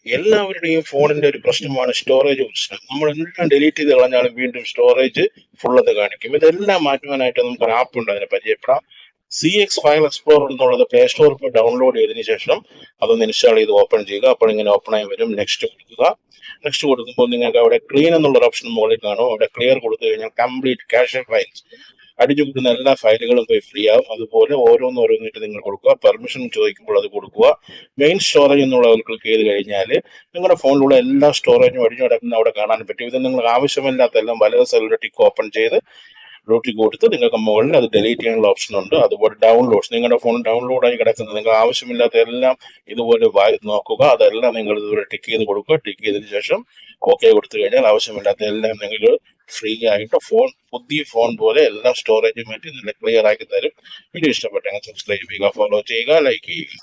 എല്ലാവരുടെയും ഫോണിന്റെ ഒരു പ്രശ്നമാണ് സ്റ്റോറേജ് പ്രശ്നം. നമ്മളെല്ലാം ഡിലീറ്റ് ചെയ്ത് കളഞ്ഞാലും വീണ്ടും സ്റ്റോറേജ് ഫുള്ളെന്ന് കാണിക്കും. ഇതെല്ലാം മാറ്റുവാനായിട്ട് നമുക്ക് ഒരു ആപ്പ് ഉണ്ട്, അതിനെ പരിചയപ്പെടാം. CX ഫയൽ എക്സ്പ്ലോറർ എന്നുള്ളത് പ്ലേ സ്റ്റോറിൽ പോയി ഡൗൺലോഡ് ചെയ്തതിന് ശേഷം അതൊന്ന് ഇൻസ്റ്റാൾ ചെയ്ത് ഓപ്പൺ ചെയ്യുക. അപ്പോൾ ഇങ്ങനെ ഓപ്പൺ ആയി വരും. നെക്സ്റ്റ് കൊടുക്കുക. നെക്സ്റ്റ് കൊടുക്കുമ്പോൾ നിങ്ങൾക്ക് അവിടെ ക്ലീൻ എന്നുള്ള ഓപ്ഷൻ മുകളിൽ കാണും. അവിടെ ക്ലിയർ കൊടുത്തു കഴിഞ്ഞാൽ കംപ്ലീറ്റ് ക്യാഷെ ഫയൽസ് അടിച്ചു കിട്ടുന്ന എല്ലാ ഫയലുകളും പോയി ഫ്രീ ആവും. അതുപോലെ ഓരോന്നോരോന്നിട്ട് നിങ്ങൾ കൊടുക്കുക. പെർമിഷൻ ചോദിക്കുമ്പോൾ അത് കൊടുക്കുക. മെയിൻ സ്റ്റോറേജ് എന്നുള്ളത് ക്ലിക്ക് ചെയ്ത് കഴിഞ്ഞാൽ നിങ്ങളുടെ ഫോണിലുള്ള എല്ലാ സ്റ്റോറേജും അടിഞ്ഞു കിടക്കുന്ന അവിടെ കാണാൻ പറ്റും. ഇത് നിങ്ങൾക്ക് ആവശ്യമില്ലാത്ത എല്ലാം വലത് സൈഡിലെ ടിക്ക് ഓപ്പൺ ചെയ്ത് റൂട്ടിൽ കൊടുത്ത് നിങ്ങൾക്ക് മുകളിൽ അത് ഡിലീറ്റ് ചെയ്യാനുള്ള ഓപ്ഷൻ ഉണ്ട്. അതുപോലെ ഡൗൺലോഡ്സ്, നിങ്ങളുടെ ഫോൺ ഡൗൺലോഡായി കിടക്കുന്നത് നിങ്ങൾക്ക് ആവശ്യമില്ലാത്ത എല്ലാം ഇതുപോലെ നോക്കുക. അതെല്ലാം നിങ്ങൾ ഇതുപോലെ ടിക്ക് ചെയ്ത് കൊടുക്കുക. ടിക്ക് ചെയ്തതിനു ശേഷം ഓക്കെ കൊടുത്തു കഴിഞ്ഞാൽ ആവശ്യമില്ലാത്ത എല്ലാം നിങ്ങൾ ഫ്രീ ആയിട്ട് പുതിയ ഫോൺ പോലെ എല്ലാം സ്റ്റോറേജ് മാറ്റി നല്ല ക്ലിയർ ആക്കി തരും. വീഡിയോ ഇഷ്ടപ്പെട്ടെങ്കിൽ സബ്സ്ക്രൈബ് ചെയ്യുക, ഫോളോ ചെയ്യുക, ലൈക്ക് ചെയ്യുക.